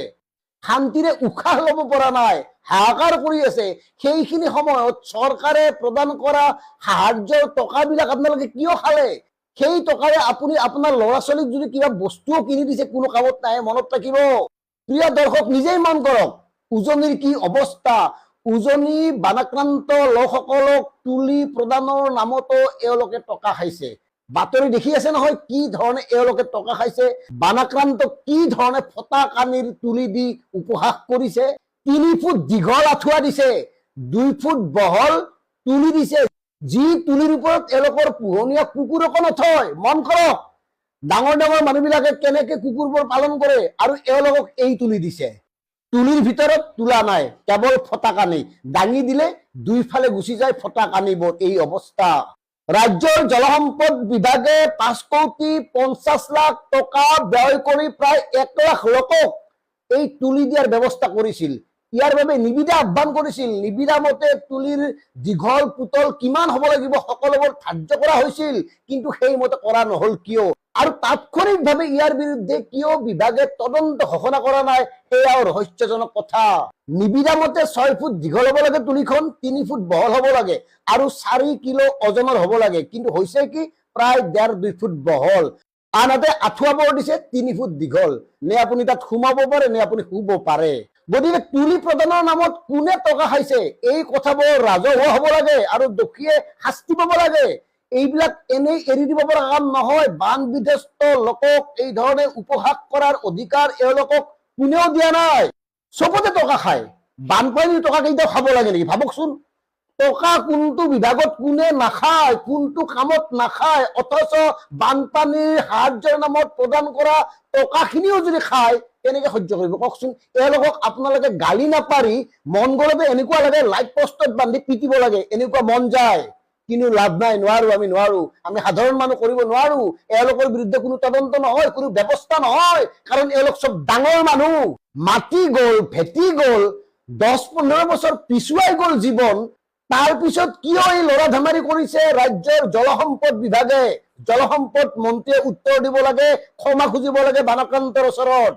শান্তিৰে উশাহ ল'ব পৰা নাই, হাহাকাৰ কৰি আছে, সেইখিনি সময়ত চৰকাৰে প্ৰদান কৰা সাহায্যৰ টকাবিলাক আপোনালোকে কিয় খালে? সেই টকাৰে আপুনি আপোনাৰ ল'ৰা ছোৱালীক যদি কিবা বস্তুও কিনি দিছে, কোনো কামত নাহে, মনত ৰাখিব। প্ৰিয় দৰ্শক, নিজেই মন কৰক উজনিৰ কি অৱস্থা, উজনি বানাক্ৰান্ত লোকসকলক তুলি প্ৰদানৰ নামতো এওঁলোকে টকা খাইছে। বাতৰি দেখি আছে নহয় কি ধৰণে এওঁলোকে টকা খাইছে। বানাক্ৰান্তক কি ধৰণে ফটা কানিৰ তুলি দি উপহাস কৰিছে। 3 ফুট দীঘল আঁঠুৱা দিছে, 2 ফুট বহল তুলি দিছে, যি তুলিৰ ওপৰত এওঁলোকৰ পোহনীয়া কুকুৰকো নথয়। মন কৰক ডাঙৰ ডাঙৰ মানুহবিলাকে কেনেকে কুকুৰবোৰ পালন কৰে, আৰু এওঁলোকক এই তুলি দিছে। তুলিৰ ভিতৰত তুলা নাই, কেৱল ফটা কানি, দাঙি দিলে দুইফালে গুচি যায় ফটা কানিবোৰ। এই অৱস্থা। ৰাজ্যৰ জলসম্পদ বিভাগে 5,50,00,000 টকা ব্যয় কৰি প্ৰায় 1 লাখ লোকক এই তুলি দিয়াৰ ব্যৱস্থা কৰিছিল। ইয়াৰ বাবে নিবিদা আহ্বান কৰিছিল। নিবিদা মতে তুলিৰ দীঘল পুতল কিমান হ'ব লাগিব সকলোবোৰ ধাৰ্য কৰা হৈছিল, কিন্তু সেইমতে কৰা নহল কিয়? আৰু তাৎক্ষণিকভাৱে ইয়াৰ বিৰুদ্ধে কিয় বিভাগে তদন্ত ঘোষণা কৰা নাই, সেয়াও ৰহস্যজনক কথা। নিবিদা মতে 6 ফুট দীঘল হ'ব লাগে তুলিখন, 3 ফুট বহল হ'ব লাগে আৰু 4 কিলো ওজনৰ হ'ব লাগে, কিন্তু হৈছে কি প্ৰায় 1.5-2 ফুট বহল। আনহাতে আঁঠুৱাবোৰ দিছে 3 ফুট দীঘল। নে আপুনি তাত সোমাব পাৰে নে আপুনি শুব পাৰে। গতিকে তুলি প্ৰদানৰ নামত কোনে টকা খাইছে এই কথাবোৰ ৰাজহুৱা হ'ব লাগে আৰু দোষীয়ে শাস্তি পাব লাগে। এইবিলাক এনেই এৰি দিব পৰা কাম নহয়। বান বিধ্বস্ত লোকক এই ধৰণে উপহাস কৰাৰ অধিকাৰ এওঁলোকক কোনেও দিয়া নাই। চবতে টকা খায়। বানপানীৰ টকা কেইটাও খাব লাগে নেকি ভাবকচোন। টকা কোনটো বিভাগত কোনে নাখায়, কোনটো কামত নাখায়, অথচ বানপানীৰ সাহায্যৰ নামত প্ৰদান কৰা টকাখিনিও যদি খায় কেনেকে সহ্য কৰিব কওকচোন। এওঁলোকক আপোনালোকে গালি নাপাৰি মন গ'লে এনেকুৱা লাগে লাইট পষ্টত বান্ধি পিটিব লাগে, এনেকুৱা মন যায়। কিন্তু লাভ নাই, নোৱাৰো, আমি নোৱাৰো, আমি সাধাৰণ মানুহ কৰিব নোৱাৰো। এওঁলোকৰ বিৰুদ্ধে কোনো তদন্ত নহয়, কোনো ব্যৱস্থা নহয়, কাৰণ এওঁলোক চব ডাঙৰ মানুহ। মাটি গ'ল, ভেটি গ'ল, 10-15 বছৰ পিছুৱাই গ'ল জীৱন। তাৰ পিছত কিয় এই লৰা ধেমালি কৰিছে ৰাজ্যৰ জলসম্পদ বিভাগে? জলসম্পদ মন্ত্ৰীয়ে উত্তৰ দিব লাগে, ক্ষমা খুজিব লাগে বানাক্ৰান্তৰ ওচৰত।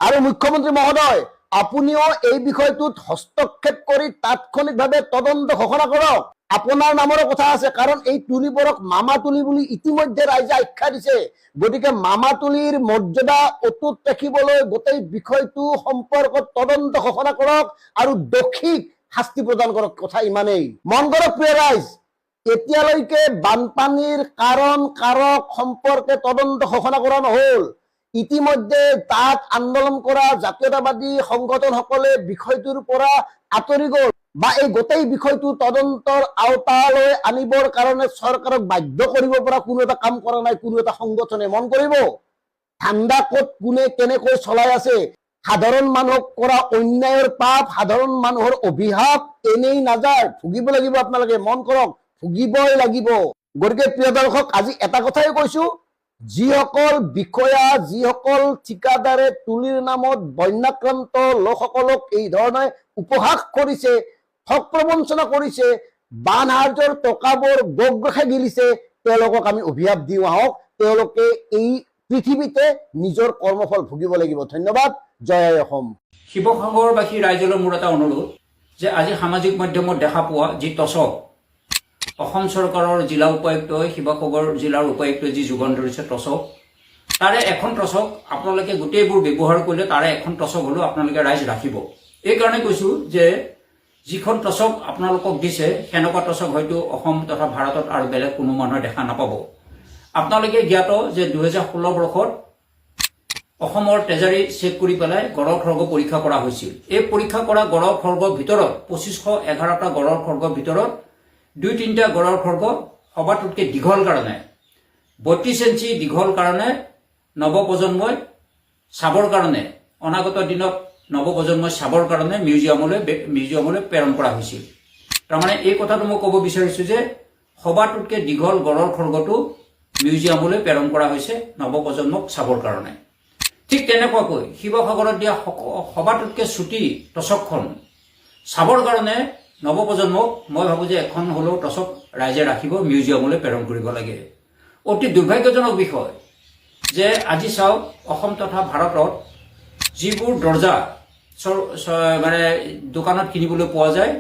আৰু মুখ্যমন্ত্ৰী মহোদয়, আপুনিও এই বিষয়টোত হস্তক্ষেপ কৰি তাৎক্ষণিকভাৱে তদন্ত ঘোষণা কৰক। আপোনাৰ নামৰো কথা আছে, কাৰণ এই তুলিবোৰক মামা তুলি বুলি ইতিমধ্যে ৰাইজে আখ্যা দিছে। গতিকে মামা তুলিৰ মৰ্যাদা অটুট ৰাখিবলৈ গোটেই বিষয়টো সম্পৰ্কত তদন্ত ঘোষণা কৰক আৰু দোষীক শাস্তি প্ৰদান কৰক। কথা ইমানেই। মন কৰক প্ৰিয় ৰাইজ, এতিয়ালৈকে বানপানীৰ কাৰণ কাৰক সম্পৰ্কে তদন্ত ঘোষণা কৰা নহল। ইতিমধ্যে তাত আন্দোলন কৰা জাতীয়তাবাদী সংগঠনসকলে বিষয়টোৰ পৰা আঁতৰি গ'ল, বা এই গোটেই বিষয়টো তদন্তৰ আওতালৈ আনিবৰ কাৰণে চৰকাৰক বাধ্য কৰিব পৰা কোনো এটা কাম কৰা নাই কোনো এটা সংগঠনে। মন কৰিব, ঠাণ্ডা ক'ত কোনে কেনেকৈ চলাই আছে। সাধাৰণ মানুহক কৰা অন্যায়ৰ পাপ, সাধাৰণ মানুহৰ অভিশাপ এনেই নাযায়, ভুগিব লাগিব। আপোনালোকে মন কৰক, ভুগিবই লাগিব। গতিকে প্ৰিয় দৰ্শক, আজি এটা কথাই কৈছো, যিসকল বিষয়া, যিসকল ঠিকাদাৰে তুলিৰ নামত বন্যাক্ৰান্ত লোকসকলক এই ধৰণে উপহাস কৰিছে, ঠগ প্ৰবঞ্চনা কৰিছে, বান সাহায্যৰ টকাবোৰ গোগ্ৰখে গিলিছে, তেওঁলোকক আমি অভিশাপ দিওঁ আহক। তেওঁলোকে এই পৃথিৱীতে নিজৰ কৰ্মফল ভুগিব লাগিব। ধন্যবাদ। জয় অসম। শিৱসাগৰবাসী ৰাইজলৈ মোৰ এটা অনুৰোধ যে আজি সামাজিক মাধ্যমত দেখা পোৱা যি টচক, অসম চৰকাৰৰ জিলা উপায়ুক্তই শিৱসাগৰ জিলাৰ উপায়ুক্তই যি যোগান ধৰিছে টচক, তাৰে এখন টচক আপোনালোকে গোটেইবোৰ ব্যৱহাৰ কৰিলে তাৰে এখন টচক হ'লেও আপোনালোকে ৰাইজ ৰাখিব। এইকাৰণে কৈছো যে যিখন টচক আপোনালোকক দিছে সেনেকুৱা টচক হয়তো অসম তথা ভাৰতত আৰু বেলেগ কোনো মানুহে দেখা নাপাব। আপোনালোকে জ্ঞাত যে 2016 বৰ্ষত অসমৰ ট্ৰেজাৰী চেক কৰি পেলাই গড়ৰ খৰ্গ পৰীক্ষা কৰা হৈছিল। এই পৰীক্ষা কৰা গড়ৰ খৰ্গৰ ভিতৰত 2511টা গড়ৰ খৰ্গৰ ভিতৰত 2-3টা গড়ৰ খৰ্গ সবাতোতকৈ দীঘল কাৰণে 32 ইঞ্চি দীঘল কাৰণে নৱপ্ৰজন্মই চাবৰ কাৰণে, অনাগত দিনত নৱপ্ৰজন্মই চাবৰ কাৰণে মিউজিয়ামলৈ প্ৰেৰণ কৰা হৈছিল। তাৰমানে এই কথাটো মই ক'ব বিচাৰিছো যে সবাতোতকৈ দীঘল গড়ৰ খৰ্গটো মিউজিয়ামলৈ প্ৰেৰণ কৰা হৈছে নৱপ্ৰজন্মক চাবৰ কাৰণে। ঠিক তেনেকুৱাকৈ শিৱসাগৰত দিয়া সবাতোতকৈ চুটি টচকখন চাবৰ কাৰণে নৱপ্ৰজন্মক মই ভাবো যে এখন হ'লেও টচক ৰাইজে ৰাখিব, মিউজিয়ামলৈ প্ৰেৰণ কৰিব লাগে। অতি দুৰ্ভাগ্যজনক বিষয় যে আজি চাওক, অসম তথা ভাৰতত যিবোৰ দৰ্জা মানে দোকানত কিনিবলৈ পোৱা যায়,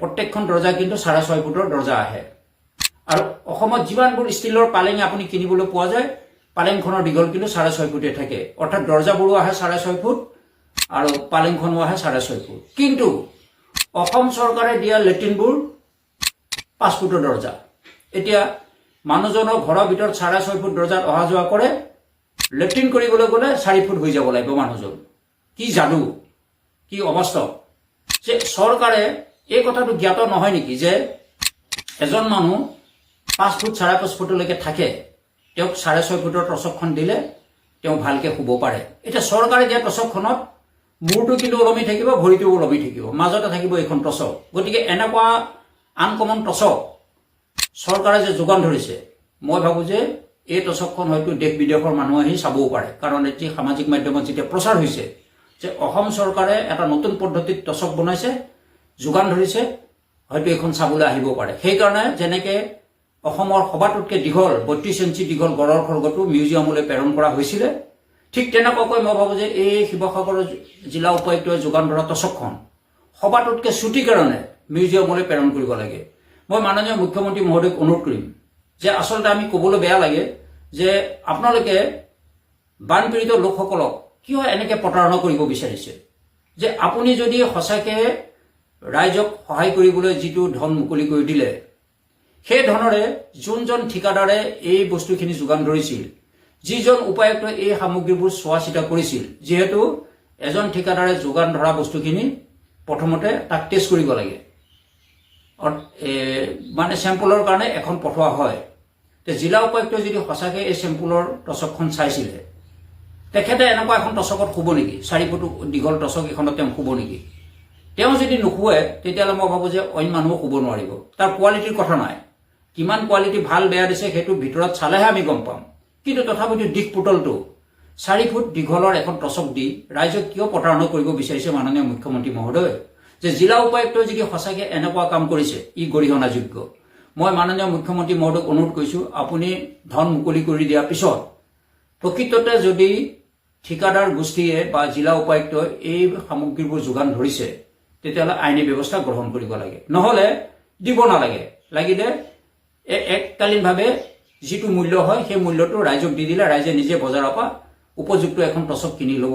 প্ৰত্যেকখন দৰ্জা কিন্তু 6.5 ফুটৰ দৰ্জা আহে। আৰু অসমত যিমানবোৰ ষ্টিলৰ পালেং আপুনি কিনিবলৈ পোৱা যায়, পালেংখনৰ দীঘল কিন্তু 6.5 ফুটে থাকে। অৰ্থাৎ দৰ্জাবোৰো আহে 6.5 ফুট আৰু পালেংখনো আহে 6.5 ফুট। কিন্তু অসম চৰকাৰে দিয়া লেট্ৰিনবোৰ 5 ফুটৰ দৰ্জা। এতিয়া মানুহজনৰ ঘৰৰ ভিতৰত 6.5 ফুট দৰ্জাত অহা যোৱা কৰে, লেট্ৰিন কৰিবলৈ গ'লে 4 ফুট হৈ যাব লাগিব মানুহজন। কি যাদু, কি অৱস্থা যে চৰকাৰে এই কথাটো জ্ঞাত নহয় নেকি যে এজন মানুহ 5 ফুট 5.5 ফুটলৈকে থাকে, তেওঁক 6.5 ফুটৰ টচকখন দিলে তেওঁ ভালকে শুব পাৰে। এতিয়া চৰকাৰে দিয়া টচকখনত মূৰটো কিন্তু ওলমি থাকিব, ভৰিটোও ওলমি থাকিব, মাজতে থাকিব এইখন টচক। গতিকে এনেকুৱা আনকমন টচক চৰকাৰে যে যোগান ধৰিছে, মই ভাবোঁ যে এই টচকখন হয়তো দেশ বিদেশৰ মানুহ আহি চাবও পাৰে। কাৰণ এতিয়া সামাজিক মাধ্যমত যেতিয়া প্ৰচাৰ হৈছে যে অসম চৰকাৰে এটা নতুন পদ্ধতিত টচক বনাইছে, যোগান ধৰিছে, হয়তো এইখন চাবলৈ আহিব পাৰে। সেইকাৰণে যেনেকৈ অসমৰ সবাতোতকৈ দীঘল 32 ইঞ্চি দীঘল গড়ৰ খৰ্গটো মিউজিয়ামলৈ প্ৰেৰণ কৰা হৈছিলে, ঠিক তেনেকুৱাকৈ মই ভাবোঁ যে এই শিৱসাগৰ জিলা উপায়ুক্তই যোগান ধৰা টচকখন সবাতোতকৈ ছুটি কাৰণে মিউজিয়ামলৈ প্ৰেৰণ কৰিব লাগে। মই মাননীয় মুখ্যমন্ত্ৰী মহোদয়ক অনুৰোধ কৰিম যে আচলতে আমি ক'বলৈ বেয়া লাগে যে আপোনালোকে বানপীড়িত লোকসকলক কিয় এনেকৈ প্ৰতাৰণা কৰিব বিচাৰিছে। যে আপুনি যদি সঁচাকৈ ৰাইজক সহায় কৰিবলৈ যিটো ধন মুকলি কৰি দিলে, সেই ধনৰে যোনজন ঠিকাদাৰে এই বস্তুখিনি যোগান ধৰিছিল, যিজন উপায়ুক্তই এই সামগ্ৰীবোৰ চোৱা চিতা কৰিছিল, যিহেতু এজন ঠিকাদাৰে যোগান ধৰা বস্তুখিনি প্ৰথমতে তাক টেষ্ট কৰিব লাগে, মানে চেম্পলৰ কাৰণে এখন পঠোৱা হয়। জিলা উপায়ুক্তই যদি সঁচাকৈ এই চেম্পলৰ টচকখন চাইছিলে, তেখেতে এনেকুৱা এখন টচকত শুব নেকি? 4 ফুট দীঘল টচক এখনত তেওঁ শুব নেকি? তেওঁ যদি নুশুৱে তেতিয়াহ'লে মই ভাবোঁ যে অইন মানুহো শুব নোৱাৰিব। তাৰ কোৱালিটিৰ কথা নাই, কিমান কোৱালিটি ভাল বেয়া দিছে সেইটো ভিতৰত চালেহে আমি গম পাম। কিন্তু তথাপিতো দিশ পুতলটো 4 ফুট দীঘলৰ এখন টচক দি ৰাইজক কিয় প্ৰতাৰণা কৰিব বিচাৰিছে মাননীয় মুখ্যমন্ত্ৰী মহোদয়? যে জিলা উপায়ুক্তই যদি সঁচাকৈ এনেকুৱা কাম কৰিছে, ই গৰিহণাযোগ্য। মই মাননীয় মুখ্যমন্ত্ৰী মহোদয়ক অনুৰোধ কৰিছোঁ, আপুনি ধন মুকলি কৰি দিয়াৰ পিছত প্ৰকৃততে যদি ঠিকাদাৰ গোষ্ঠীয়ে বা জিলা উপায়ুক্তই এই সামগ্ৰীবোৰ যোগান ধৰিছে, তেতিয়াহ'লে আইনী ব্যৱস্থা গ্ৰহণ কৰিব লাগে, নহ'লে দিব নালাগে। লাগিলে এককালীনভাৱে যিটো মূল্য হয় সেই মূল্যটো ৰাইজক দি দিলে ৰাইজে নিজে বজাৰৰ পৰা উপযুক্ত এখন টচক কিনি ল'ব।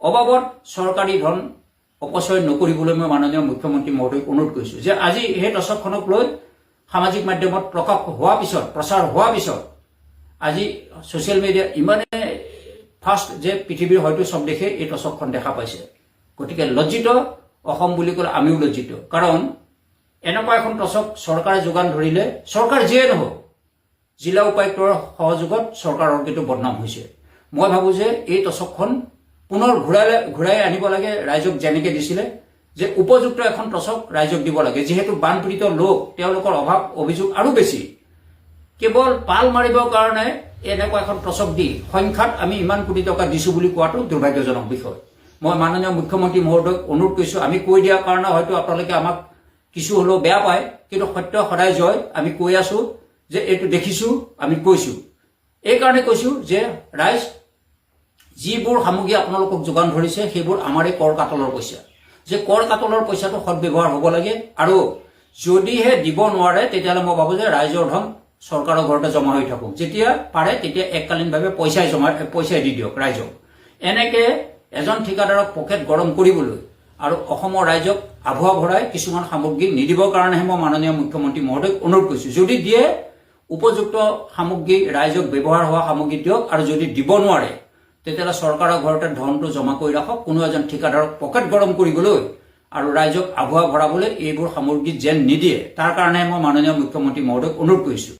অবাবত চৰকাৰী ধন অপচয় নকৰিবলৈ মই মাননীয় মুখ্যমন্ত্ৰী মহোদয়ক অনুৰোধ কৰিছোঁ যে আজি সেই টচকখনক লৈ সামাজিক মাধ্যমত প্ৰকাশ হোৱাৰ পিছত, প্ৰচাৰ হোৱাৰ পিছত আজি ছ'চিয়েল মিডিয়া ইমানে ফাষ্ট যে পৃথিৱীৰ হয়তো চব দেশে এই টচকখন দেখা পাইছে। গতিকে লজ্জিত অসম বুলি ক'লে আমিও লজ্জিত, কাৰণ এনেকুৱা এখন টচক চৰকাৰে যোগান ধৰিলে, চৰকাৰ যিয়ে নহওক জিলা উপায়ুক্তৰ সহযোগত চৰকাৰৰ কিন্তু বদনাম হৈছে। মই ভাবোঁ যে এই টচকখন পুনৰ ঘূৰাই আনিব লাগে, ৰাইজক যেনেকৈ দিছিলে, যে উপযুক্ত এখন টচক ৰাইজক দিব লাগে। যিহেতু বানপীড়িত লোক, তেওঁলোকৰ অভাৱ অভিযোগ আৰু বেছি, কেৱল পাল মাৰিবৰ কাৰণে এনেকুৱা এখন টচক দি সংখ্যাত আমি ইমান কোটি টকা দিছোঁ বুলি কোৱাটো দুৰ্ভাগ্যজনক বিষয়। মই মাননীয় মুখ্যমন্ত্ৰী মহোদয়ক অনুৰোধ কৰিছোঁ, আমি কৈ দিয়াৰ কাৰণে হয়তো আপোনালোকে আমাক কিছু হ'লেও বেয়া পায়, কিন্তু সত্য সদায় জয়। আমি কৈ আছোঁ যে এইটো দেখিছোঁ, আমি কৈছোঁ। এইকাৰণে কৈছোঁ যে ৰাইজ, যিবোৰ সামগ্ৰী আপোনালোকক যোগান ধৰিছে সেইবোৰ আমাৰে কৰ কাটলৰ পইচা, যে কৰ কাটলৰ পইচাটো সদব্যৱহাৰ হ'ব লাগে। আৰু যদিহে দিব নোৱাৰে তেতিয়াহ'লে মই ভাবোঁ যে ৰাইজৰ ধন চৰকাৰৰ ঘৰতে জমা হৈ থাকক, যেতিয়া পাৰে তেতিয়া এককালীনভাৱে পইচাই দি দিয়ক ৰাইজক। এনেকৈ এজন ঠিকাদাৰক পকেট গৰম কৰিবলৈ আৰু অসমৰ ৰাইজক আভুৱা ভৰাই কিছুমান সামগ্ৰী নিদিবৰ কাৰণেহে মই মাননীয় মুখ্যমন্ত্ৰী মহোদয়ক অনুৰোধ কৰিছোঁ, যদি দিয়ে উপযুক্ত সামগ্ৰী, ৰাইজক ব্যৱহাৰ হোৱা সামগ্ৰী দিয়ক। আৰু যদি দিব নোৱাৰে তেতিয়াহ'লে চৰকাৰৰ ঘৰতে ধনটো জমা কৰি ৰাখক, কোনো এজন ঠিকাদাৰক পকেট গৰম কৰিবলৈ আৰু ৰাইজক আভুৱা ভৰাবলৈ এইবোৰ সামগ্ৰী যেন নিদিয়ে। তাৰ কাৰণে মই মাননীয় মুখ্যমন্ত্ৰী মহোদয়ক অনুৰোধ কৰিছোঁ।